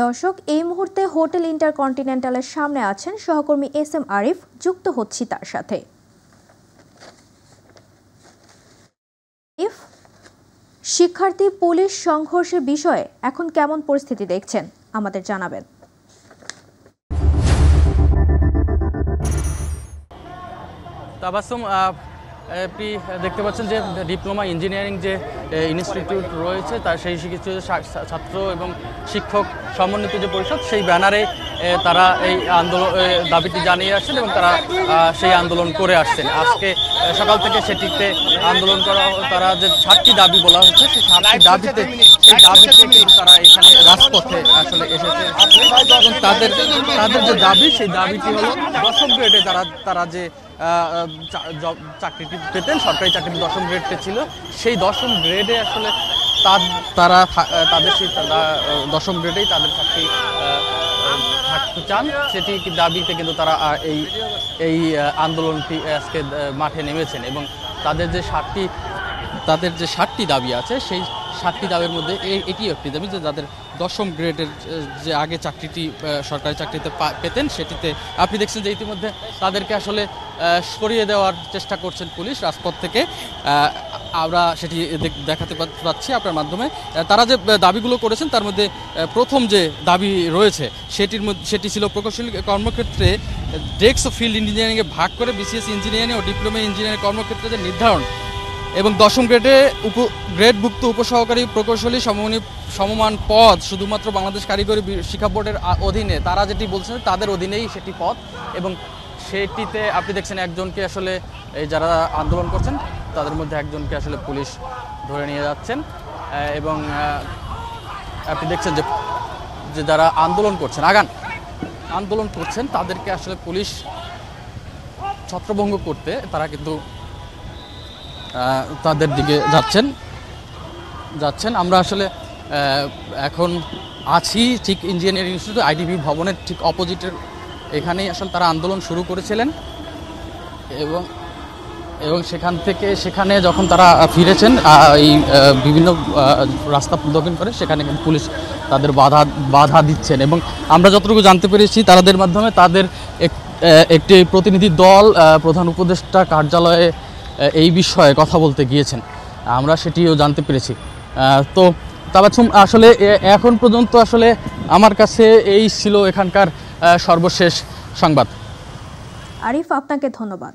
দর্শক, এই মুহূর্তে হোটেল ইন্টারকন্টিনেন্টালের সামনে আছেন সহকর্মী এস.এম. আরিফ। যুক্ত হচ্ছি তার সাথে। শিক্ষার্থী পুলিশ সংঘর্ষের বিষয়ে এখন কেমন পরিস্থিতি দেখছেন আমাদের জানাবেন। তাবাসসুম, আপনি দেখতে পাচ্ছেন যে ডিপ্লোমা ইঞ্জিনিয়ারিং যে ইনস্টিটিউট রয়েছে তার সেই ছাত্র এবং শিক্ষক সমন্বিত যে পরিষদ, সেই ব্যানারে তারা এই আন্দোলন দাবিটি জানিয়ে আসছেন এবং তারা সেই আন্দোলন করে আসছেন। আজকে সকাল থেকে সেটিতে আন্দোলন করা, তারা যে 7টি দাবি বলা হচ্ছে সেই 7টি দাবিতে কিন্তু তারা এখানে রাজপথে আসলে এসেছে এবং তাদের যে দাবি, সেই দাবিটি হলো 10ম গ্রেডে তারা যে চাকরিটি পেতেন, সরকারি চাকরিটি 10ম গ্রেডে ছিল, সেই 10ম গ্রেডে আসলে তারা তাদের সেই 10ম গ্রেডেই তাদের চাকরি থাকতে চান। সেটি দাবিতে কিন্তু তারা এই আন্দোলনটি আজকে মাঠে নেমেছেন এবং তাদের যে 7টি দাবি আছে, সেই 7টি দাবির মধ্যে এটি একটি দাবি যে যাদের 10ম গ্রেডের যে আগে চাকরিটি সরকারি চাকরিতে পেতেন, সেটিতে আপনি দেখছেন যে ইতিমধ্যে তাদেরকে আসলে সরিয়ে দেওয়ার চেষ্টা করছেন পুলিশ রাজপথ থেকে। আমরা সেটি দেখাতে পাচ্ছি আপনার মাধ্যমে। তারা যে দাবিগুলো করেছেন তার মধ্যে প্রথম যে দাবি রয়েছে সেটি ছিল প্রকৌশলী কর্মক্ষেত্রে ডেস্ক অফ ফিল্ড ইঞ্জিনিয়ারিংয়ে ভাগ করে বিসিএস ইঞ্জিনিয়ারিং ও ডিপ্লোমা ইঞ্জিনিয়ারিং কর্মক্ষেত্রে নির্ধারণ এবং 10ম গ্রেডে গ্রেডভুক্ত উপসহকারী প্রকৌশলী সমমান পদ শুধুমাত্র বাংলাদেশ কারিগরি শিক্ষা বোর্ডের অধীনে, তারা যেটি বলছেন তাদের অধীনেই সেটি পদ। এবং সেটিতে আপনি দেখছেন একজনকে আসলে এই যারা আন্দোলন করছেন তাদের মধ্যে একজনকে আসলে পুলিশ ধরে নিয়ে যাচ্ছেন এবং আপনি দেখছেন যে যারা আন্দোলন করছেন তাদেরকে আসলে পুলিশ ছত্রভঙ্গ করতে তারা কিন্তু তাদের দিকে যাচ্ছেন। আমরা আসলে এখন আছি ঠিক ইঞ্জিনিয়ারিং ইনস্টিটিউট আইডিবি ভবনের ঠিক অপোজিটের এখানেই আসলে তারা আন্দোলন শুরু করেছিলেন এবং সেখানে যখন তারা ফিরেছেন এই বিভিন্ন রাস্তা প্রদক্ষিণ করে, সেখানে কিন্তু পুলিশ তাদের বাধা দিচ্ছেন এবং আমরা যতটুকু জানতে পেরেছি তাদের মাধ্যমে তাদের একটি প্রতিনিধি দল প্রধান উপদেষ্টা কার্যালয়ে এই বিষয়ে কথা বলতে গিয়েছেন, আমরা সেটিও জানতে পেরেছি। তো তাবাসসুম, আসলে এখন পর্যন্ত আসলে আমার কাছে এই ছিল এখানকার সর্বশেষ সংবাদ। আরিফ, আপনাকে ধন্যবাদ।